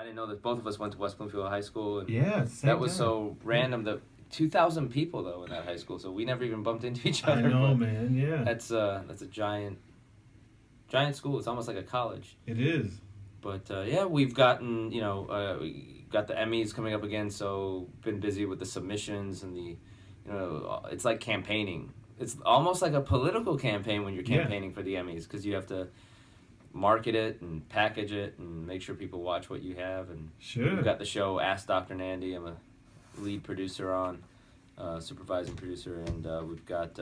didn't know that both of us went to West Bloomfield High School. And Yeah, that was so random. 2,000 people though in that high school, so we never even bumped into each other. I know, man. Yeah. That's a giant school. It's almost like a college. It is. But yeah, we've gotten we got the Emmys coming up again, so been busy with the submissions and the, it's like campaigning. It's almost like a political campaign when you're campaigning for the Emmys, because you have to market it and package it and make sure people watch what you have. And Sure. we've got the show Ask Dr. Nandy. I'm a lead producer on, supervising producer, and we've got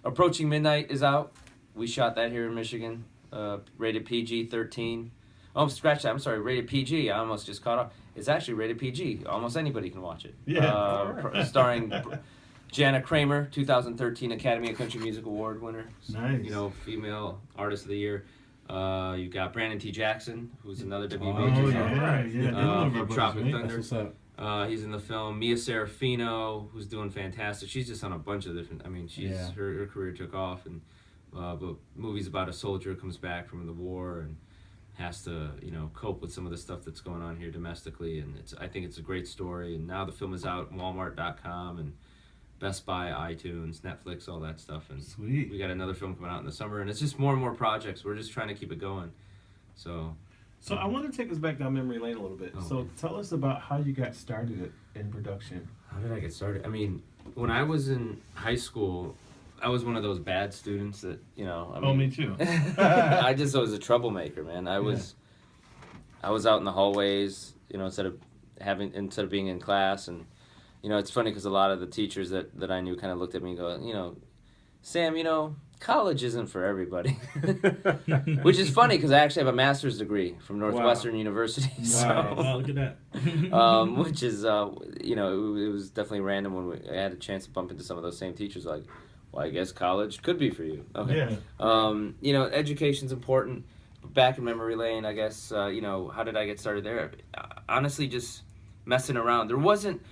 Approaching Midnight is out. We shot that here in Michigan, rated PG-13. Oh, scratch that. I'm sorry, rated PG. I almost just caught up. It's actually rated PG. Almost anybody can watch it. Yeah. Starring Jana Kramer, 2013 Academy of Country Music Award winner. Nice. Female Artist of the Year. You got Brandon T. Jackson, who's another WB. Oh, yeah. From Tropic Thunder. That's what's up. He's in the film. Mia Serafino, who's doing fantastic. She's just on a bunch of different. Her career took off, and but movies about a soldier who comes back from the war and has to cope with some of the stuff that's going on here domestically, and I think it's a great story. And now the film is out, Walmart.com and Best Buy, iTunes, Netflix, all that stuff. And Sweet. we got another film coming out in the summer, and it's just more and more projects. We're just trying to keep it going. So I want to take us back down memory lane a little bit. Oh, So tell us about how you got started in production. how did I get started? I mean, when I was in high school, I was one of those bad students that, Me too. I just was a troublemaker, man. I was out in the hallways, instead of being in class. And, it's funny because a lot of the teachers that I knew kind of looked at me and go, Sam, college isn't for everybody. Which is funny because I actually have a master's degree from Northwestern University. Wow. Wow, look at that. Which is, it was definitely random when I had a chance to bump into some of those same teachers, like, well, I guess college could be for you. Okay. Yeah. Education's important. Back in memory lane, I guess, how did I get started there? Honestly, just messing around. There wasn't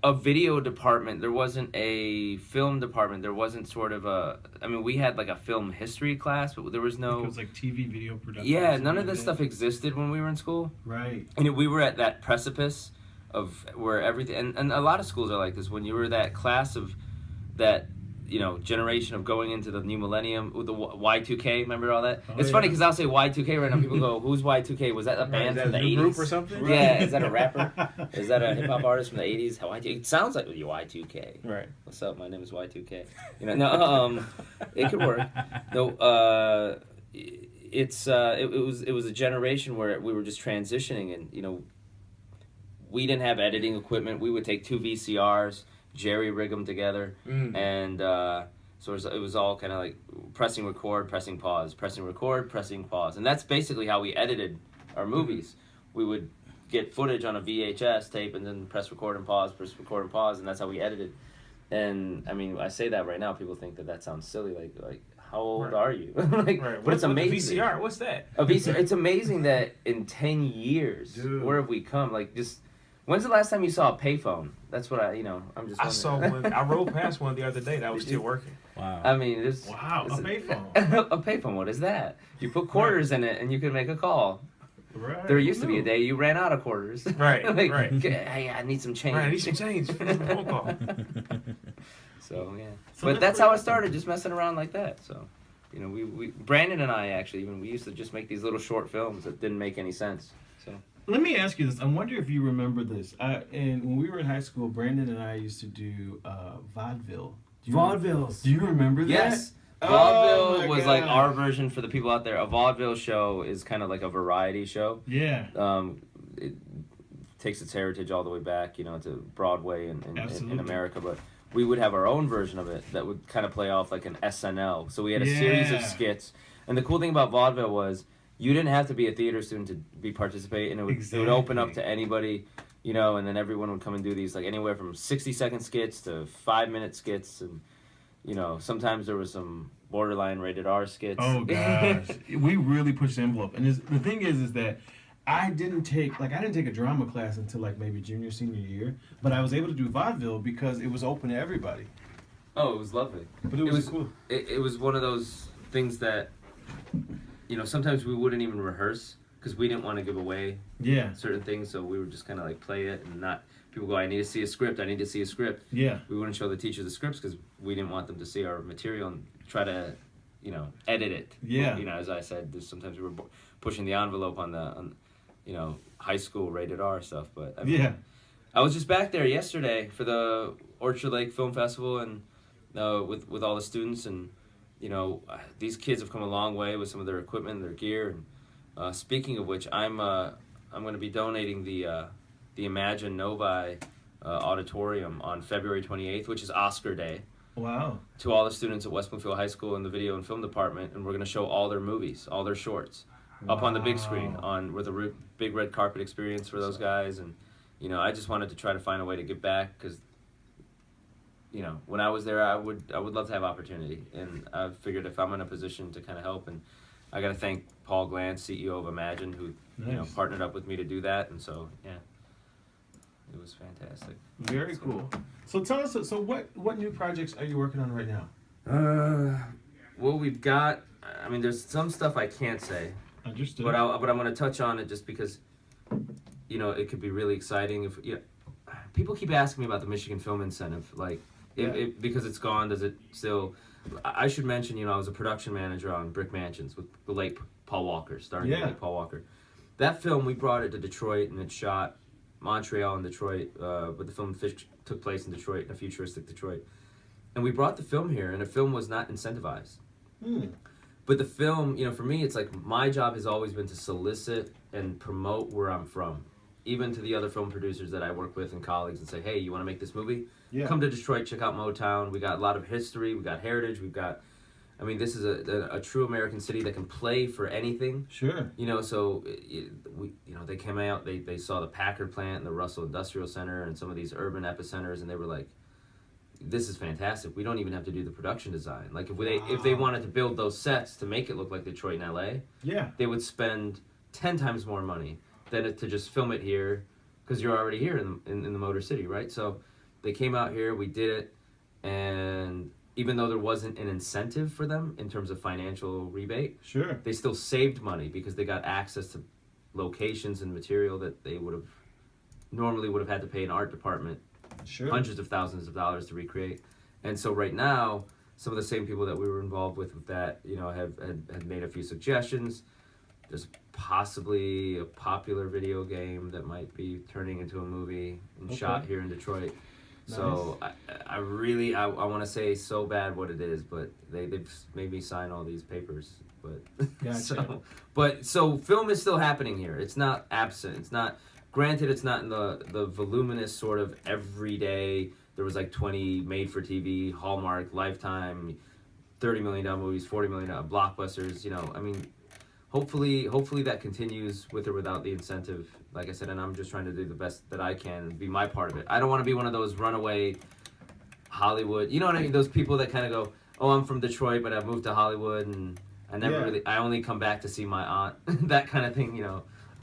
a video department. There wasn't a film department. There wasn't sort of we had like a film history class, but there was no... It was like TV video production. Yeah, none of this stuff existed when we were in school. Right. And we were at that precipice of where everything... And a lot of schools are like this. When you were that class of that... generation of going into the new millennium with the Y2K, remember all that? It's funny because I'll say Y2K right now. People go, "Who's Y2K? Was that a band from the 80s? Group or something?" Yeah, is that a rapper? Is that a hip hop artist from the 80s? It sounds like Y2K. Right. What's up? My name is Y2K. It could work. No, it was a generation where we were just transitioning, and we didn't have editing equipment. We would take 2 VCRs. Jerry rig them together, and so it was all kind of like pressing record, pressing pause, pressing record, pressing pause, and that's basically how we edited our movies. We would get footage on a VHS tape and then press record and pause, and that's how we edited. And I mean, I say that right now, people think that sounds silly. Like how old are you? But it's amazing. VCR, what's that? A VCR. It's amazing that in 10 years, where have we come? Like just. When's the last time you saw a payphone? That's what I'm just wondering. I saw one. I rode past one the other day that was still working. Wow. I mean, a payphone. A payphone, what is that? You put quarters in it and you can make a call. Right. There used to be a day you ran out of quarters. Right, right. Hey, I need some change. Right, I need some change for this phone call. So, yeah. But that's how it started, just messing around like that. So, we Brandon and I actually, we used to just make these little short films that didn't make any sense. So. Let me ask you this. I wonder if you remember this. And when we were in high school, Brandon and I used to do vaudeville. Vaudevilles. Do you remember that? Yes. Vaudeville was like our version for the people out there. A vaudeville show is kind of like a variety show. Yeah. It takes its heritage all the way back, to Broadway in America. But we would have our own version of it that would kind of play off like an SNL. So we had a series of skits. And the cool thing about vaudeville was you didn't have to be a theater student to participate, and it would open up to anybody, and then everyone would come and do these, like anywhere from 60-second skits to 5-minute skits, and sometimes there was some borderline rated R skits. Oh gosh, we really pushed the envelope. And the thing is that I didn't take a drama class until like maybe senior year, but I was able to do vaudeville because it was open to everybody. Oh, it was lovely. But it was cool. It was one of those things that. Sometimes we wouldn't even rehearse. because we didn't want to give away Yeah. certain things, so we were just kind of like play it and not. People go, I need to see a script. I need to see a script. Yeah. We wouldn't show the teachers the scripts because we didn't want them to see our material and try to, edit it. Yeah. As I said, sometimes we were pushing the envelope on high school rated R stuff. But I mean, Yeah. I was just back there yesterday for the Orchard Lake Film Festival and with all the students, and these kids have come a long way with some of their equipment and their gear. And speaking of which, I'm going to be donating the Imagine Novi auditorium on February 28th, which is Oscar Day, Wow. to all the students at West Bloomfield High School in the video and film department, and we're going to show all their movies, all their shorts, up on the big screen with a big red carpet experience for those guys. And I just wanted to try to find a way to give back because when I was there, I would love to have opportunity, and I figured if I'm in a position to kind of help, and I got to thank Paul Glantz, CEO of Imagine, who partnered up with me to do that, and so it was fantastic. Very cool. So tell us, what new projects are you working on right now? Well, we've got. I mean, there's some stuff I can't say. Understood. But I'm going to touch on it just because, it could be really exciting. If people keep asking me about the Michigan Film Incentive, like, because it's gone, does it still? I should mention, I was a production manager on Brick Mansions with the late Paul Walker, starring the late Paul Walker. That film, we brought it to Detroit, and it shot Montreal and Detroit, but the film took place in Detroit, in a futuristic Detroit. And we brought the film here, and the film was not incentivized. But the film, for me, it's like my job has always been to solicit and promote where I'm from, even to the other film producers that I work with and colleagues, and say, hey, you want to make this movie? Yeah. Come to Detroit, check out Motown. We got a lot of history, we got heritage, this is a true American city that can play for anything. Sure. So they came out, they saw the Packard plant and the Russell Industrial Center and some of these urban epicenters, and they were like, this is fantastic. We don't even have to do the production design. Like if they wanted to build those sets to make it look like Detroit and LA, they would spend 10 times more money than to just film it here, because you're already here in the Motor City, right? So they came out here, we did it, and even though there wasn't an incentive for them in terms of financial rebate, sure, they still saved money because they got access to locations and material that they normally would have had to pay an art department hundreds of thousands of dollars to recreate. And so right now, some of the same people that we were involved with that, have made a few suggestions. There's possibly a popular video game that might be turning into a movie and shot here in Detroit. Nice. So I really want to say so bad what it is, but they've made me sign all these papers. But gotcha. so film is still happening here. It's not absent. It's not. Granted, it's not in the voluminous sort of everyday. There was like 20 made-for-TV, Hallmark, Lifetime, $30 million movies, $40 million blockbusters. Hopefully that continues with or without the incentive. Like I said, and I'm just trying to do the best that I can and be my part of it. I don't want to be one of those runaway Hollywood. You know what I mean? Those people that kind of go, "Oh, I'm from Detroit, but I've moved to Hollywood, and I only come back to see my aunt." That kind of thing.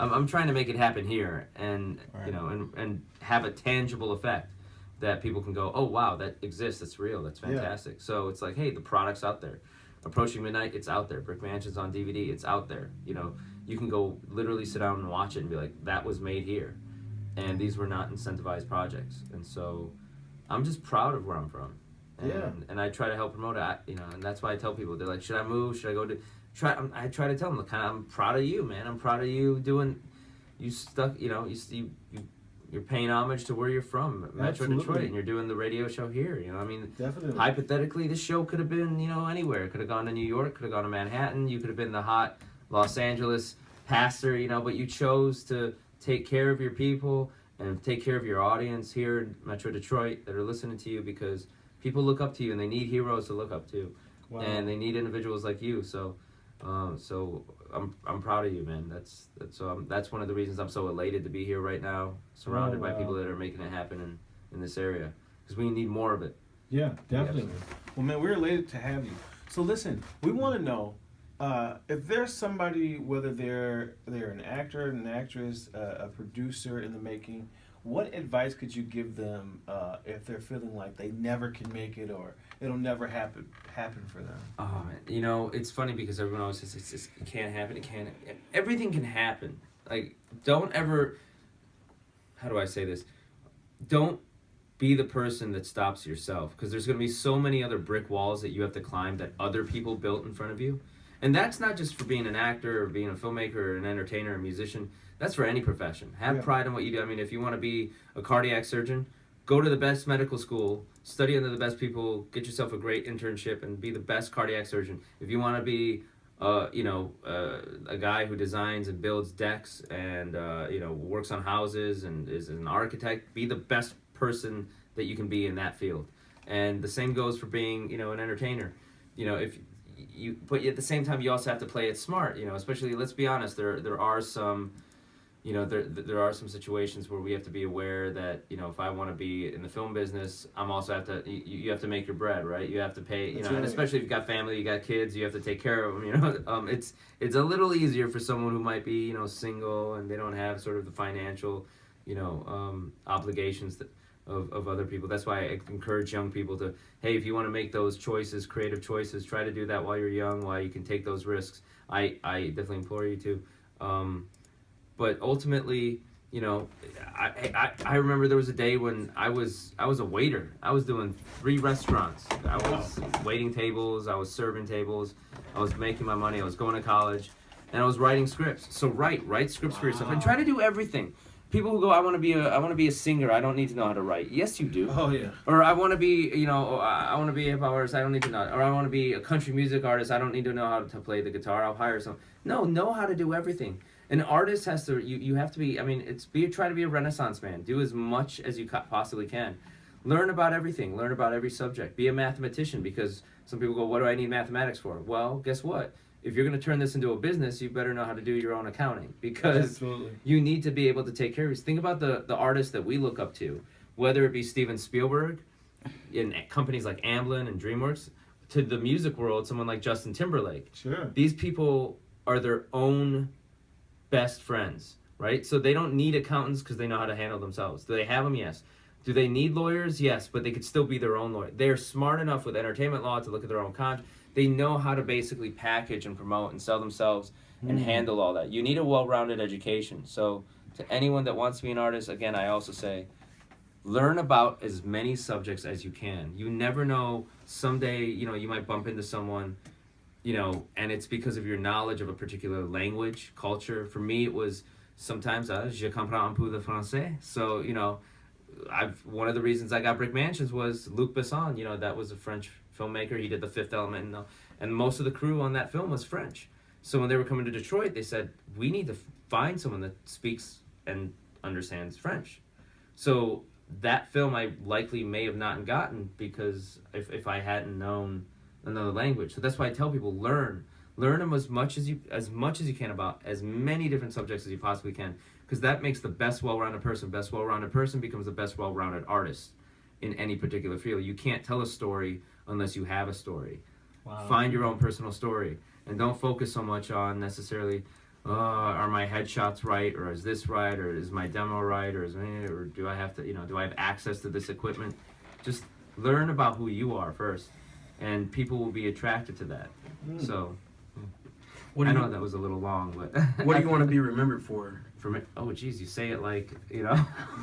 I'm trying to make it happen here, and and have a tangible effect that people can go, oh wow, that exists, that's real, that's fantastic. Yeah. So it's like, hey, the product's out there. Approaching Midnight, it's out there. Brick Mansions on DVD, it's out there. You can go literally sit down and watch it and be like, that was made here, and these were not incentivized projects. And so I'm just proud of where I'm from, and I try to help promote it. And that's why I tell people, they're like, should I move? Should I go to? I try to tell them, I'm proud of you, man. I'm proud of you doing. You stuck. You're paying homage to where you're from, Metro Detroit, and you're doing the radio show here. Definitely. Hypothetically, this show could have been, anywhere. It could have gone to New York, could have gone to Manhattan. You could have been the hot Los Angeles pastor, but you chose to take care of your people and take care of your audience here in Metro Detroit that are listening to you, because people look up to you and they need heroes to look up to, and they need individuals like you. So I'm proud of you, man. That's one of the reasons I'm so elated to be here right now, surrounded by people that are making it happen in this area, because we need more of it. Yeah, definitely. Well, man, we're elated to have you. So listen, we want to know, If there's somebody, whether they're an actor, an actress, a producer in the making, what advice could you give them if they're feeling like they never can make it or it'll never happen for them? Oh, man. It's funny because everyone always says it can't happen. It can't. Everything can happen. Like, don't ever. How do I say this? Don't be the person that stops yourself, because there's going to be so many other brick walls that you have to climb that other people built in front of you. And that's not just for being an actor or being a filmmaker or an entertainer or a musician. That's for any profession. Have pride in what you do. I mean, if you want to be a cardiac surgeon, go to the best medical school, study under the best people, get yourself a great internship, and be the best cardiac surgeon. If you want to be, a guy who designs and builds decks and, works on houses and is an architect, be the best person that you can be in that field. And the same goes for being, an entertainer. But at the same time, you also have to play it smart. Especially, let's be honest, there are some. There are some situations where we have to be aware that, if I want to be in the film business, I'm also have to, you have to make your bread, right? You have to pay, That's and right. especially if you've got family, you got kids, you have to take care of them, It's a little easier for someone who might be, single and they don't have sort of the financial, obligations of other people. That's why I encourage young people to, hey, if you want to make those choices, creative choices, try to do that while you're young, while you can take those risks. I definitely implore you to. But ultimately, I remember there was a day when I was a waiter. I was doing 3 restaurants. I was waiting tables. I was serving tables. I was making my money. I was going to college, and I was writing scripts. So write scripts for yourself, and try to do everything. People who go, I want to be a singer. I don't need to know how to write. Yes, you do. Oh yeah. Or I want to be, I want to be a hip hop artist. I don't need to know. Or I want to be a country music artist. I don't need to know how to play the guitar. I'll hire someone. No, know how to do everything. An artist has to. You have to be. I mean, try to be a Renaissance man. Do as much as you possibly can. Learn about everything. Learn about every subject. Be a mathematician, because some people go, what do I need mathematics for? Well, guess what? If you're going to turn this into a business, you better know how to do your own accounting, because Absolutely. you need to be able to take care of it. Think about the artists that we look up to, whether it be Steven Spielberg in companies like Amblin and DreamWorks, to the music world, someone like Justin Timberlake. Sure. These people are their own best friends, right? So they don't need accountants because they know how to handle themselves. Do they have them? Yes. Do they need lawyers? Yes, but they could still be their own lawyer. They're smart enough with entertainment law to look at their own contract. They know how to basically package and promote and sell themselves and handle all that. You need a well-rounded education. So to anyone that wants to be an artist, again, I also say, learn about as many subjects as you can. You never know, someday, you might bump into someone, and it's because of your knowledge of a particular language, culture. For me, it was sometimes, je comprends un peu de français. So, one of the reasons I got Brick Mansions was Luc Besson. That was a French filmmaker. He did The Fifth Element, and most of the crew on that film was French. So when they were coming to Detroit, they said, we need to find someone that speaks and understands French. So that film I likely may have not gotten, because if I hadn't known another language. So that's why I tell people, learn them as much as you can about as many different subjects as you possibly can, because that makes the best well-rounded person. Best well-rounded person becomes the best well-rounded artist in any particular field. You can't tell a story unless you have a story. Wow. Find your own personal story, and don't focus so much on necessarily, are my headshots right, or is this right, or is my demo right, or do I have to, do I have access to this equipment? Just learn about who you are first, and people will be attracted to that. So, I know that was a little long, but What do you want to be remembered for? For me, oh geez, you say it like,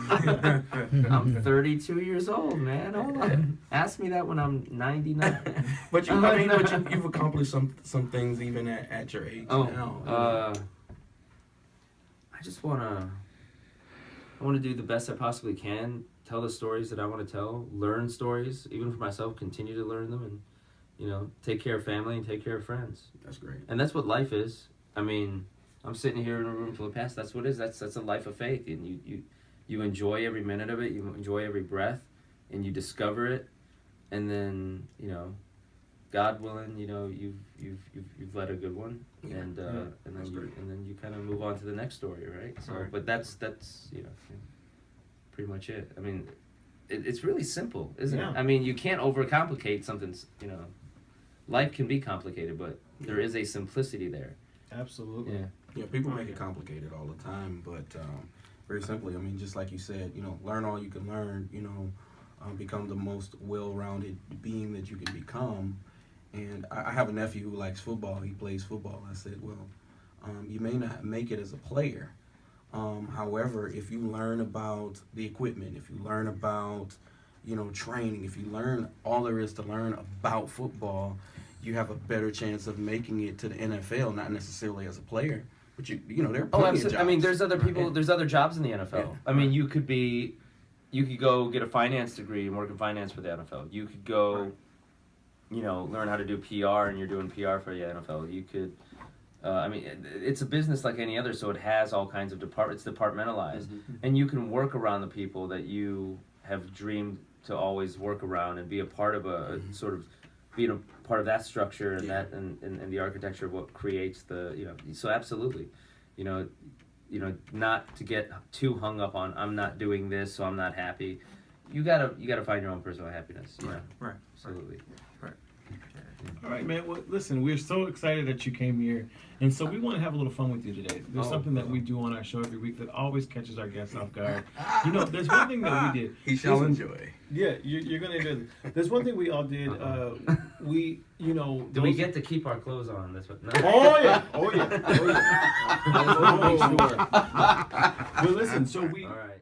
I'm 32 years old, man. Hold on. Ask me that when I'm 99. But you've accomplished some things even at your age now. I just want to do the best I possibly can, tell the stories that I want to tell, learn stories, even for myself, continue to learn them, and, take care of family and take care of friends. That's great. And that's what life is. I mean, I'm sitting here in a room full of past. That's what it is. That's a life of faith, and you enjoy every minute of it. You enjoy every breath, and you discover it, and then God willing, you've led a good one, and then you kind of move on to the next story, right? So, right. But that's pretty much it. I mean, it's really simple, isn't it? I mean, you can't overcomplicate something. Life can be complicated, but there is a simplicity there. Absolutely. Yeah. Yeah, people make it complicated all the time, but very simply, I mean, just like you said, learn all you can learn, become the most well-rounded being that you can become. And I have a nephew who likes football. He plays football. I said, well, you may not make it as a player. However, if you learn about the equipment, if you learn about, training, if you learn all there is to learn about football, you have a better chance of making it to the NFL, not necessarily as a player. But there are plenty of jobs. I mean, there's other people. There's other jobs in the NFL. Yeah. I mean, you could go get a finance degree and work in finance for the NFL. You could go, learn how to do PR and you're doing PR for the NFL. You could, it's a business like any other, so it has all kinds of departments. It's departmentalized, and you can work around the people that you have dreamed to always work around and be a part of a sort of being a part of that structure and that and the architecture of what creates the so absolutely, not to get too hung up on I'm not doing this so I'm not happy. You gotta find your own personal happiness. Right. Absolutely. All right, man. Well, listen, we're so excited that you came here, and so we want to have a little fun with you today. There's something that we do on our show every week that always catches our guests off guard. There's one thing that we did. He shall enjoy. Yeah, you're gonna enjoy this. There's one thing we all did. Do we get to keep our clothes on? That's what. No. Oh yeah. I want to make sure. But listen, so we. All right.